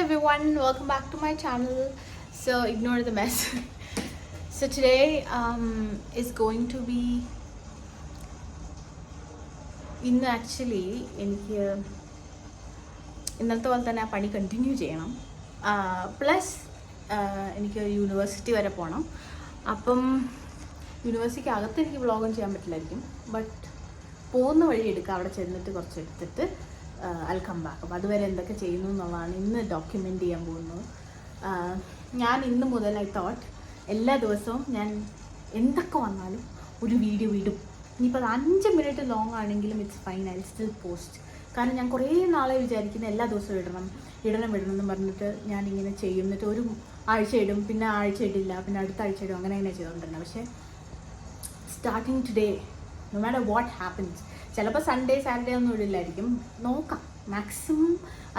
everyone, welcome back to my channel. So ignore the mess. So today is going to be ഇന്ന് actually എനിക്ക് ഇന്നത്തെ പോലെ തന്നെ ആ പണി കണ്ടിന്യൂ ചെയ്യണം. പ്ലസ് എനിക്ക് യൂണിവേഴ്സിറ്റി വരെ പോകണം. അപ്പം യൂണിവേഴ്സിറ്റിക്ക് അകത്ത് എനിക്ക് വ്ളോഗും ചെയ്യാൻ പറ്റില്ലായിരിക്കും. ബട്ട് പോകുന്ന വഴി എടുക്കുക, അവിടെ ചെന്നിട്ട് കുറച്ച് എടുത്തിട്ട് കം ബാക്ക്. അപ്പോൾ അതുവരെ എന്തൊക്കെ ചെയ്യുന്നു എന്നുള്ളതാണ് ഇന്ന് ഡോക്യുമെൻ്റ് ചെയ്യാൻ പോകുന്നത്. ഞാൻ ഇന്ന് മുതൽ ഐ തോട്ട് എല്ലാ ദിവസവും ഞാൻ എന്തൊക്കെ വന്നാലും ഒരു വീഡിയോ ഇടും. ഇനിയിപ്പോൾ അത് 5 മിനിറ്റ് ലോങ് ആണെങ്കിലും it's fine, I still post. കാരണം ഞാൻ കുറേ നാളെ വിചാരിക്കുന്ന എല്ലാ ദിവസവും ഇടണം എന്ന് പറഞ്ഞിട്ട് ഞാനിങ്ങനെ ചെയ്യും. എന്നിട്ട് ഒരു ആഴ്ച ഇടും, പിന്നെ ആഴ്ച ഇടില്ല, പിന്നെ അടുത്ത ആഴ്ച ഇടും, അങ്ങനെ ചെയ്തുകൊണ്ടിരുന്നത്. പക്ഷേ starting today, no matter what happens, ചിലപ്പോൾ സൺഡേ സാറ്റർഡേ ഒന്നും ഇടില്ലായിരിക്കും, നോക്കാം. Maximum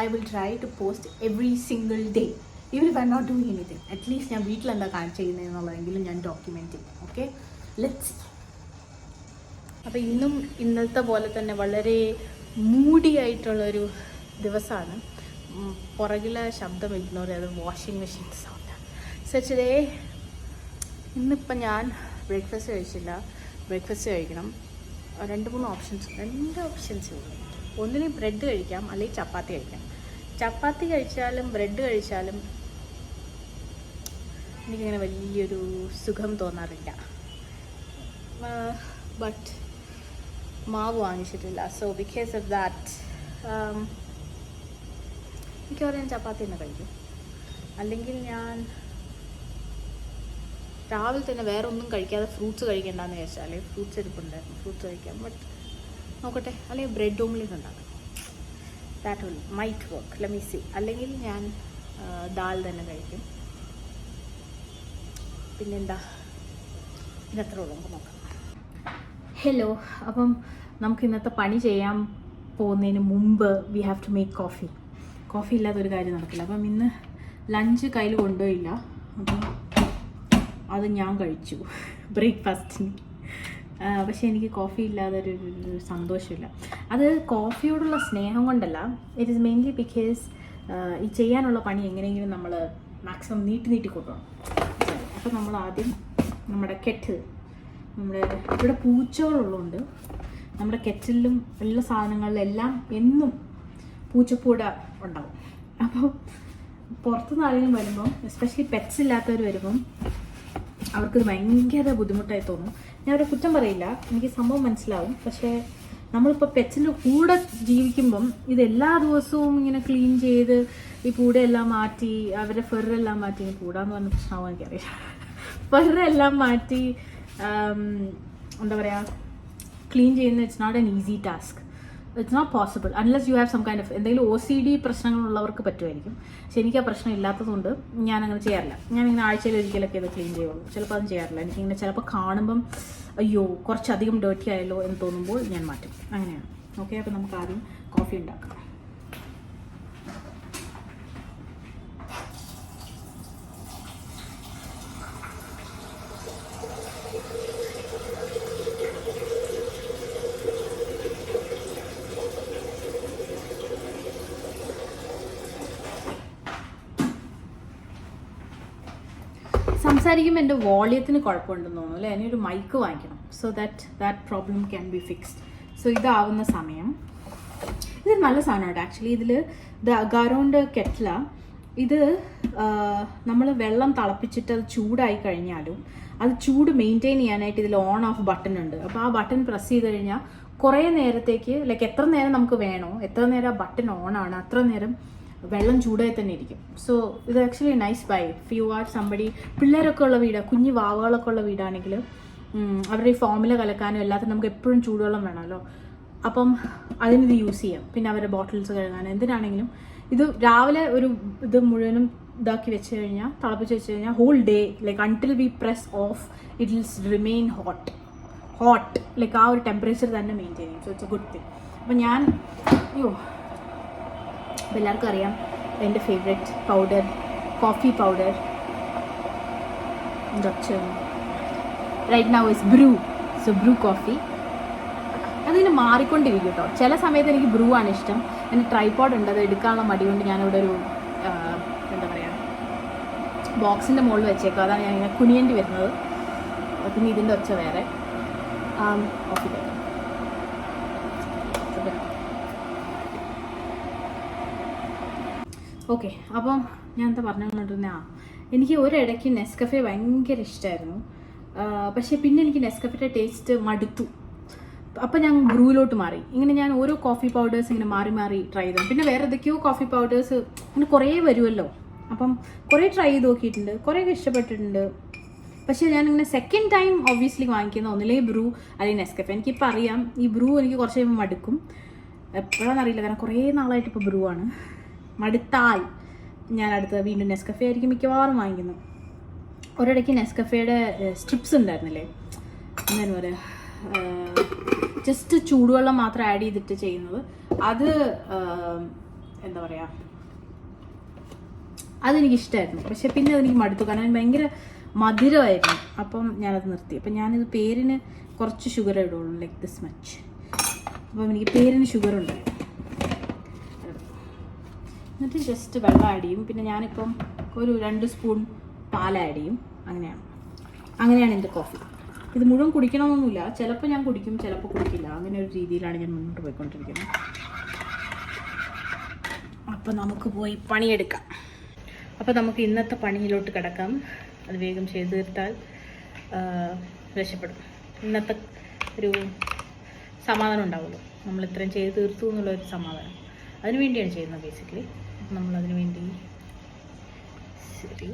I will try to post every single day, even if I not doing anything. At least ഞാൻ വീട്ടിലെന്താ ചെയ്യുന്നതെന്നുള്ളതെങ്കിലും ഞാൻ ഡോക്യുമെൻ്റ് ചെയ്യും. Okay, let's. അപ്പോൾ ഇന്നും ഇന്നത്തെ പോലെ തന്നെ വളരെ മൂടിയായിട്ടുള്ളൊരു ദിവസമാണ്. പുറകിലെ ശബ്ദം ഇഗ്നോർ ചെയ്ത് വാഷിംഗ് മെഷീൻ സൗണ്ടാണ്. സോ ടുഡേ ഇന്നിപ്പം ഞാൻ ബ്രേക്ക്ഫാസ്റ്റ് കഴിച്ചില്ല. ബ്രേക്ക്ഫാസ്റ്റ് കഴിക്കണം. 2-3 ഓപ്ഷൻസ് ഉള്ളൂ. ഒന്നിനും ബ്രെഡ് കഴിക്കാം, അല്ലെങ്കിൽ ചപ്പാത്തി കഴിക്കാം. ചപ്പാത്തി കഴിച്ചാലും ബ്രെഡ് കഴിച്ചാലും എനിക്കിങ്ങനെ വലിയൊരു സുഖം തോന്നാറില്ല. ബട്ട് മാവ് വാങ്ങിച്ചിട്ടില്ല. സോ ബിക്കോസ് ഓഫ് ദാറ്റ് മിക്കവാറും ചപ്പാത്തി തന്നെ കഴിക്കും. അല്ലെങ്കിൽ ഞാൻ രാവിലെ തന്നെ വേറെ ഒന്നും കഴിക്കാതെ ഫ്രൂട്ട്സ് കഴിക്കേണ്ടെന്ന് വിചാരിച്ചാൽ ഫ്രൂട്ട്സ് എടുപ്പുണ്ടായിരുന്നു, ഫ്രൂട്ട്സ് കഴിക്കാം. ബട്ട് നോക്കട്ടെ, അല്ലെങ്കിൽ ബ്രെഡ് ഓംലെറ്റ് ഉണ്ടാക്കാം. That will might work, let me see. അല്ലെങ്കിൽ ഞാൻ ദാൽ തന്നെ കഴിക്കും. പിന്നെന്താ, ഇതത്ര ഉള്ളൂ, നമുക്ക് നോക്കാം. ഹലോ, അപ്പം നമുക്ക് ഇന്നത്തെ പണി ചെയ്യാൻ പോകുന്നതിന് മുമ്പ് we have to make coffee. Coffee ഇല്ലാതെ ഒരു കാര്യം നടക്കില്ല. അപ്പം ഇന്ന് ലഞ്ച് കയ്യിൽ കൊണ്ടുപോയില്ല, അപ്പം അത് ഞാൻ കഴിച്ചു ബ്രേക്ക്ഫാസ്റ്റിന്. പക്ഷേ എനിക്ക് കോഫി ഇല്ലാതെ ഒരു സന്തോഷമില്ല. അത് കോഫിയോടുള്ള സ്നേഹം കൊണ്ടല്ല, ഇറ്റ് ഈസ് മെയിൻലി ബിക്കോസ് ഈ ചെയ്യാനുള്ള പണി എങ്ങനെയെങ്കിലും നമ്മൾ മാക്സിമം നീട്ടി കൊണ്ടുപോകണം. അപ്പോൾ നമ്മൾ ആദ്യം നമ്മുടെ കെറ്റിൽ, നമ്മുടെ ഇവിടെ പൂച്ചകളുള്ളതുകൊണ്ട് നമ്മുടെ കെറ്റിലും എല്ലാ സാധനങ്ങളിലെല്ലാം എന്നും പൂച്ചപ്പൂട ഉണ്ടാവും. അപ്പോൾ പുറത്തുനിന്ന് ആരെങ്കിലും വരുമ്പം, എസ്പെഷ്യലി പെറ്റ്സ് ഇല്ലാത്തവർ വരുമ്പം അവർക്കത് ഭയങ്കര ബുദ്ധിമുട്ടായി തോന്നും. ഞാൻ അവരെ കുറ്റം പറയില്ല, എനിക്ക് സംഭവം മനസ്സിലാവും. പക്ഷേ നമ്മളിപ്പോൾ പെറ്റ്സിൻ്റെ കൂടെ ജീവിക്കുമ്പം ഇതെല്ലാ ദിവസവും ഇങ്ങനെ ക്ലീൻ ചെയ്ത് ഈ പൂടയെല്ലാം മാറ്റി, അവരുടെ ഫെറെല്ലാം മാറ്റി, പൂടാന്ന് പറഞ്ഞ പ്രശ്നമാവും എനിക്കറിയാം, ഫെറെല്ലാം മാറ്റി എന്താ പറയുക, ക്ലീൻ ചെയ്യുന്ന it's not an easy task. It's not possible unless you have some kind of എന്തെങ്കിലും OCD പ്രശ്നങ്ങളുള്ളവർക്ക് പറ്റുമായിരിക്കും. പക്ഷെ എനിക്ക് ആ പ്രശ്നം ഇല്ലാത്തതുകൊണ്ട് ഞാനങ്ങനെ ചെയ്യാറില്ല. ഞാനിങ്ങനെ ആഴ്ചയിൽ ഒരിക്കലൊക്കെ ഇത് ക്ലീൻ ചെയ്യുള്ളൂ. ചിലപ്പോൾ അതും ചെയ്യാറില്ല. എനിക്കിങ്ങനെ ചിലപ്പോൾ കാണുമ്പം അയ്യോ കുറച്ചധികം ഡേർട്ടി ആയല്ലോ എന്ന് തോന്നുമ്പോൾ ഞാൻ മാറ്റും. അങ്ങനെയാണ്. ഓക്കെ, അപ്പോൾ നമുക്ക് ആദ്യം കോഫി ഉണ്ടാക്കാം. സംസാരിക്കുമ്പോൾ എൻ്റെ വോളിയത്തിന് കുഴപ്പമുണ്ടെന്ന് തോന്നുന്നു അല്ലേ? ഇനിയൊരു മൈക്ക് വാങ്ങിക്കണം, so that problem can be fixed. So ഇതാവുന്ന സമയം, ഇത് നല്ല സാധനമാണ് ആക്ച്വലി. ഇതിൽ ഇത് അഗാരോണ്ട് കെറ്റിലാണ്. ഇത് നമ്മൾ വെള്ളം തിളപ്പിച്ചിട്ട് അത് ചൂടായി കഴിഞ്ഞാലും അത് ചൂട് മെയിൻറ്റെയിൻ ചെയ്യാനായിട്ട് ഇതിൽ ഓൺ ഓഫ് ബട്ടൺ ഉണ്ട്. അപ്പോൾ ആ ബട്ടൺ പ്രസ് ചെയ്ത് കഴിഞ്ഞാൽ കുറേ നേരത്തേക്ക്, ലൈക്ക് എത്ര നേരം നമുക്ക് വേണോ, എത്ര നേരം ആ ബട്ടൺ ഓൺ ആണ് അത്ര നേരം വെള്ളം ചൂടായി തന്നെ ഇരിക്കും. സോ ഇത് actually nice by if you are somebody. പിള്ളേരൊക്കെ ഉള്ള വീടാണ്, കുഞ്ഞു വാവകളൊക്കെ ഉള്ള വീടാണെങ്കിൽ അവരുടെ ഈ ഫോമിൽ കലക്കാനും എല്ലാത്തിനും നമുക്ക് എപ്പോഴും ചൂടുവെള്ളം വേണമല്ലോ. അപ്പം അതിനിത് യൂസ് ചെയ്യാം. പിന്നെ അവരുടെ ബോട്ടിൽസ് കഴുകാനും എന്തിനാണെങ്കിലും ഇത് രാവിലെ ഒരു ഇത് മുഴുവനും ഇതാക്കി വെച്ച് കഴിഞ്ഞാൽ, തിളപ്പിച്ച് വെച്ച് കഴിഞ്ഞാൽ whole day, like until we press off it will remain hot like ആ ഒരു ടെമ്പറേച്ചർ തന്നെ മെയിൻറ്റെയിൻ ചെയ്യും. So it's a good thing. അപ്പം ഞാൻ അപ്പോൾ എല്ലാവർക്കും അറിയാം എൻ്റെ favourite powder, coffee powder right now is Bru. So Bru coffee അതിങ്ങനെ മാറിക്കൊണ്ടിരിക്കും കേട്ടോ. ചില സമയത്ത് എനിക്ക് ബ്രൂ ആണ് ഇഷ്ടം. എൻ്റെ ട്രൈപോഡ് ഉണ്ട്, അത് എടുക്കാനുള്ള മടി കൊണ്ട് ഞാനിവിടെ ഒരു ബോക്സിൻ്റെ മുകളിൽ വെച്ചേക്കും. അതാണ് ഞാൻ ഇങ്ങനെ കുനിയേണ്ടി വരുന്നത്. പിന്നെ ഇതിൻ്റെ ഒച്ച വേറെ. കോഫി കഴിക്കാം. ഓക്കെ, അപ്പം ഞാൻ എന്താ പറഞ്ഞുകൊണ്ടിരുന്ന എനിക്ക് ഒരിടയ്ക്ക് നെസ്കഫെ ഭയങ്കര ഇഷ്ടമായിരുന്നു. പക്ഷേ പിന്നെ എനിക്ക് നെസ്കഫയുടെ ടേസ്റ്റ് മടുത്തു. അപ്പം ഞാൻ ബ്രൂയിലോട്ട് മാറി. ഇങ്ങനെ ഞാൻ ഓരോ കോഫി പൗഡേഴ്സ് ഇങ്ങനെ മാറി മാറി ട്രൈ ചെയ്തു. പിന്നെ വേറെ ഏതൊക്കെയോ കോഫി പൗഡേഴ്സ് അങ്ങനെ കുറേ വരുമല്ലോ. അപ്പം കുറേ ട്രൈ ചെയ്ത് നോക്കിയിട്ടുണ്ട്, കുറേയൊക്കെ ഇഷ്ടപ്പെട്ടിട്ടുണ്ട്. പക്ഷേ ഞാനിങ്ങനെ സെക്കൻഡ് ടൈം ഒബ്വിയസ്ലി വാങ്ങിക്കുന്ന ഒന്നില്ലെങ്കിൽ ബ്രൂ അല്ലെങ്കിൽ നെസ്കഫെ. എനിക്കിപ്പോൾ അറിയാം ഈ ബ്രൂ എനിക്ക് കുറച്ച് കഴിയുമ്പോൾ മടുക്കും. എപ്പോഴാണെന്നറിയില്ല, കാരണം കുറേ നാളായിട്ട് ഇപ്പോൾ ബ്രൂ ആണ്. മടുത്താൽ ഞാൻ അടുത്ത വീണ്ടും നെസ്കഫെ ആയിരിക്കും മിക്കവാറും വാങ്ങിക്കുന്നത്. ഒരിടയ്ക്ക് നെസ്കഫയുടെ സ്ട്രിപ്സ് ഉണ്ടായിരുന്നില്ലേ, എന്തായാലും പറയുക, ജസ്റ്റ് ചൂടുവെള്ളം മാത്രം ആഡ് ചെയ്തിട്ട് ചെയ്യുന്നത്. അത് എന്താ പറയുക, അതെനിക്കിഷ്ടമായിരുന്നു. പക്ഷെ പിന്നെ അതെനിക്ക് മടുത്തു, കാരണം ഭയങ്കര മധുരമായിരുന്നു. അപ്പം ഞാനത് നിർത്തി. അപ്പം ഞാനിത് പേരിന് കുറച്ച് ഷുഗർ ഇടുള്ളൂ, ലൈക്ക് ദിസ് മച്ച്. അപ്പം എനിക്ക് പേരിന് ഷുഗർ ഉണ്ട്. എന്നിട്ട് ജസ്റ്റ് വെള്ളം ആഡ് ചെയ്യും. പിന്നെ ഞാനിപ്പം ഒരു 2 സ്പൂൺ പാൽ ആഡ് ചെയ്യും. അങ്ങനെയാണ് എൻ്റെ കോഫി. ഇത് മുഴുവൻ കുടിക്കണമെന്നൊന്നുമില്ല. ചിലപ്പോൾ ഞാൻ കുടിക്കും, ചിലപ്പോൾ കുടിക്കില്ല. അങ്ങനെ ഒരു രീതിയിലാണ് ഞാൻ മുന്നോട്ട് പോയിക്കൊണ്ടിരിക്കുന്നത്. അപ്പം നമുക്ക് പോയി പണിയെടുക്കാം. അപ്പോൾ നമുക്ക് ഇന്നത്തെ പണിയിലോട്ട് കിടക്കാം. അത് വേഗം ചെയ്ത് തീർത്താൽ രക്ഷപ്പെടും. ഇന്നത്തെ ഒരു സമാധാനം ഉണ്ടാവുമല്ലോ, നമ്മൾ ഇത്രയും ചെയ്ത് തീർത്തു എന്നുള്ളൊരു സമാധാനം. അതിനു വേണ്ടിയാണ് ചെയ്യുന്നത് ബേസിക്കലി. നമ്മളതിനു വേണ്ടി ശരി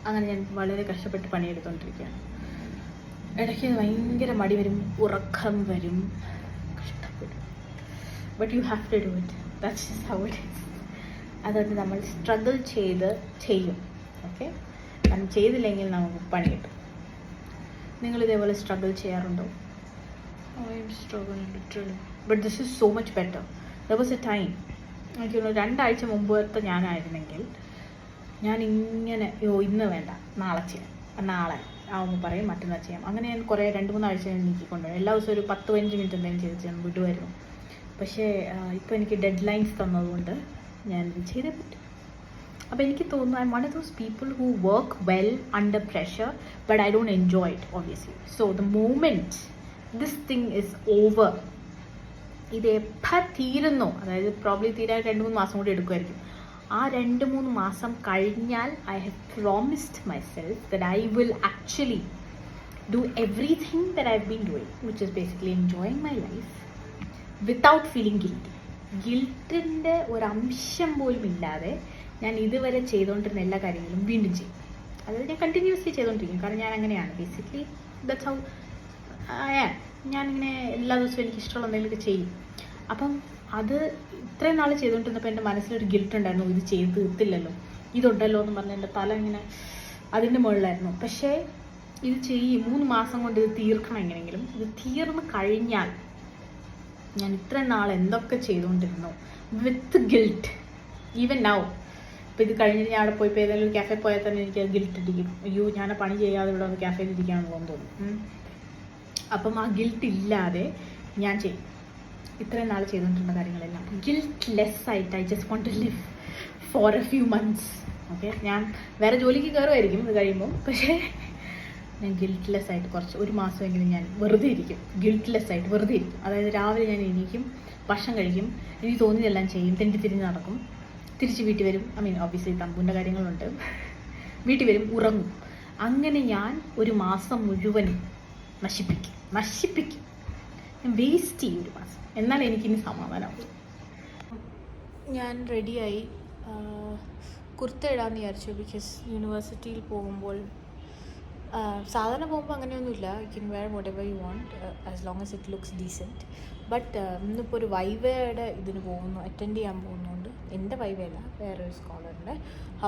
അങ്ങനെ ഞാൻ വളരെ കഷ്ടപ്പെട്ട് പണിയെടുത്തുകൊണ്ടിരിക്കുകയാണ്. ഇടയ്ക്ക് ഭയങ്കര മടി വരും, ഉറക്കം വരും, കഷ്ടപ്പെടും. But you have to do it. That's just how it is. അതുകൊണ്ട് നമ്മൾ സ്ട്രഗിൾ ചെയ്യും. ഓക്കെ, കാരണം ചെയ്തില്ലെങ്കിൽ നമുക്ക് പണി കിട്ടും. നിങ്ങൾ ഇതേപോലെ സ്ട്രഗിൾ ചെയ്യാറുണ്ടോ? I M struggling literally, but this is so much better. There was A time, എനിക്ക് തോന്നുന്നു 2 ആഴ്ച മുമ്പത്തെ ഞാനായിരുന്നെങ്കിൽ ഞാൻ ഇങ്ങനെ ഇന്ന് വേണ്ട നാളെ ചെയ്യാം, നാളെ ആവുമ്പോൾ പറയും മറ്റന്നാൾ ചെയ്യാം. അങ്ങനെ ഞാൻ കുറേ 2-3 ആഴ്ച ഞാൻ നീക്കിക്കൊണ്ടുപോയി. എല്ലാ ദിവസവും ഒരു 10-15 മിനിറ്റ് എന്തെങ്കിലും ചെയ്ത് ഞാൻ വിടുമായിരുന്നു. പക്ഷേ ഇപ്പോൾ എനിക്ക് ഡെഡ് ലൈൻസ് തന്നതുകൊണ്ട് ഞാൻ ചെയ്തേ പറ്റും. അപ്പോൾ എനിക്ക് തോന്നുന്നു I am one of those people who work well under pressure, but I don't enjoy it obviously. So the moment this thing is over, ഇത് എപ്പോൾ തീരുന്നോ, അതായത് പ്രോബ്ലി തീരാൻ 2-3 മാസം കൂടി എടുക്കുമായിരിക്കും. ആ 2-3 മാസം കഴിഞ്ഞാൽ I have promised myself that I will actually do everything that I have been doing, which is basically enjoying my life without feeling guilty. ഗിൽറ്റിൻ്റെ ഒരംശം പോലും ഇല്ലാതെ ഞാൻ ഇതുവരെ ചെയ്തുകൊണ്ടിരുന്ന എല്ലാ കാര്യങ്ങളും വീണ്ടും ചെയ്യും. അതായത് ഞാൻ കണ്ടിന്യൂസ്ലി ചെയ്തുകൊണ്ടിരിക്കും, കാരണം ഞാൻ അങ്ങനെയാണ് ബേസിക്കലി. ദാറ്റ്സ് ഹൗ ഞാനിങ്ങനെ എല്ലാ ദിവസവും എനിക്ക് ഇഷ്ടമുള്ള എന്തെങ്കിലുമൊക്കെ ചെയ്യും. അപ്പം അത് ഇത്രയും നാൾ ചെയ്തുകൊണ്ടിരുന്നപ്പോൾ എൻ്റെ മനസ്സിലൊരു ഗിൽറ്റ് ഉണ്ടായിരുന്നു, ഇത് ചെയ്ത് തീർത്തില്ലല്ലോ, ഇതുണ്ടല്ലോ എന്ന് പറഞ്ഞ് എൻ്റെ തല ഇങ്ങനെ അതിൻ്റെ മുകളിലായിരുന്നു. പക്ഷേ ഇത് 3 മാസം കൊണ്ട് ഇത് തീർക്കണം എങ്ങനെയെങ്കിലും. ഇത് തീർന്ന് കഴിഞ്ഞാൽ ഞാൻ ഇത്രയും നാൾ എന്തൊക്കെ ചെയ്തുകൊണ്ടിരുന്നു വിത്ത് ഗിൽറ്റ്, ഈവൻ നൗ. ഇപ്പോൾ ഇത് കഴിഞ്ഞിട്ട് ഞാൻ അവിടെ പോയി ഏതെങ്കിലും ഒരു ക്യാഫെ പോയാൽ തന്നെ എനിക്ക് ഗിൽറ്റ് ഇരിക്കും. അയ്യോ, ഞാൻ പണി ചെയ്യാതെ ഇവിടെ വന്ന് ക്യാഫേയിൽ ഇരിക്കാണെന്ന് തോന്നും. അപ്പം ആ ഗിൽറ്റ് ഇല്ലാതെ ഞാൻ ചെയ്യും ഇത്രയും നാൾ ചെയ്തുകൊണ്ടിരുന്ന കാര്യങ്ങളെല്ലാം ഗിൽറ്റ് ലെസ് ആയിട്ട്. I just want to live for a few months. Okay, ഞാൻ വേറെ ജോലിക്ക് കയറുമായിരിക്കും ഇത് കഴിയുമ്പോൾ, പക്ഷേ ഞാൻ ഗിൽറ്റ്ലെസ് ആയിട്ട് കുറച്ച് 1 മാസമെങ്കിലും ഞാൻ വെറുതെ ഇരിക്കും. ഗിൽറ്റ്ലെസ് ആയിട്ട് വെറുതെ ഇരിക്കും. അതായത് രാവിലെ ഞാൻ എണീക്കും, ഭക്ഷണം കഴിക്കും, എനിക്ക് തോന്നിയതെല്ലാം ചെയ്യും, തിരിഞ്ഞ് നടക്കും, തിരിച്ച് വീട്ടിൽ വരും. ഐ മീൻ ഒബ്വിയസ്ലി തമ്പുൻ്റെ കാര്യങ്ങളുണ്ട്. വീട്ടിൽ വരും, ഉറങ്ങും. അങ്ങനെ ഞാൻ 1 മാസം മുഴുവനും നശിപ്പിക്കും. ഞാൻ വേസ്റ്റ് ചെയ്യും 1 മാസം. എന്നാൽ എനിക്കിനി സമാധാനമാവും. ഞാൻ റെഡിയായി കുർത്ത ഇടാമെന്ന് വിചാരിച്ചു. ബിക്കോസ് യൂണിവേഴ്സിറ്റിയിൽ പോകുമ്പോൾ സാധാരണ പോകുമ്പോൾ അങ്ങനെയൊന്നുമില്ല, you can wear whatever you want as long as it looks decent. But ഇന്നിപ്പോൾ ഒരു വൈവയുടെ ഇതിന് പോകുന്നു, അറ്റൻഡ് ചെയ്യാൻ പോകുന്നുണ്ട്. എൻ്റെ വൈവയല്ല, വേറൊരു സ്കോളറിൻ്റെ.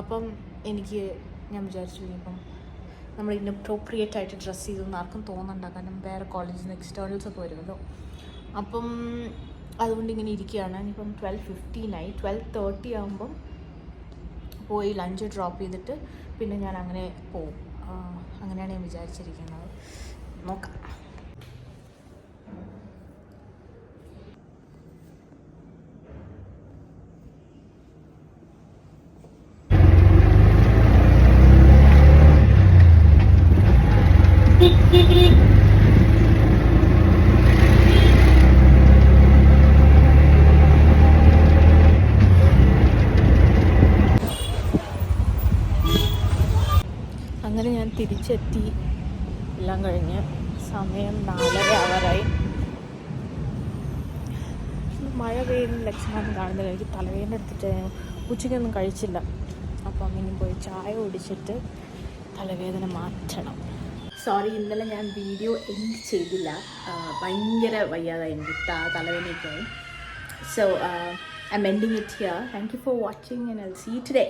അപ്പം ഞാൻ വിചാരിച്ചു ഇപ്പം നമ്മൾ ഇൻഅപ്രോപ്രിയേറ്റ് ആയിട്ട് ഡ്രസ്സ് ചെയ്തൊന്നും ആർക്കും തോന്നണ്ട, കാരണം വേറെ കോളേജിൽ നിന്ന് എക്സ്റ്റേണൽസ് ഒക്കെ വരുമല്ലോ. അപ്പം അതുകൊണ്ട് ഇങ്ങനെ ഇരിക്കുകയാണ്. ഇനിയിപ്പം 12:15 ആയി. 12:30 ആകുമ്പം പോയി ലഞ്ച് ഡ്രോപ്പ് ചെയ്തിട്ട് പിന്നെ ഞാൻ അങ്ങനെ പോവും. അങ്ങനെയാണ് ഞാൻ വിചാരിച്ചിരിക്കുന്നത്. നോക്കാം. അങ്ങനെ ഞാൻ തിരിച്ചെത്തി. എല്ലാം കഴിഞ്ഞ് സമയം 4:30 ആവാറായി. മഴ പെയ്യുന്ന ലക്ഷണം കാണുന്നില്ല. എനിക്ക് തലവേദന എടുത്തിട്ട് ഉച്ചയ്ക്കൊന്നും കഴിച്ചില്ല. അപ്പം ഇനി പോയി ചായ കുടിച്ചിട്ട് തലവേദന മാറ്റണം. സോറി, ഇന്നലെ ഞാൻ വീഡിയോ എൻഡ് ചെയ്തില്ല. ഭയങ്കര വയ്യാതായി, എനിക്ക് തലവേദനയൊക്കെയായി. So I am ending it here. Thank you for watching and I will see you today.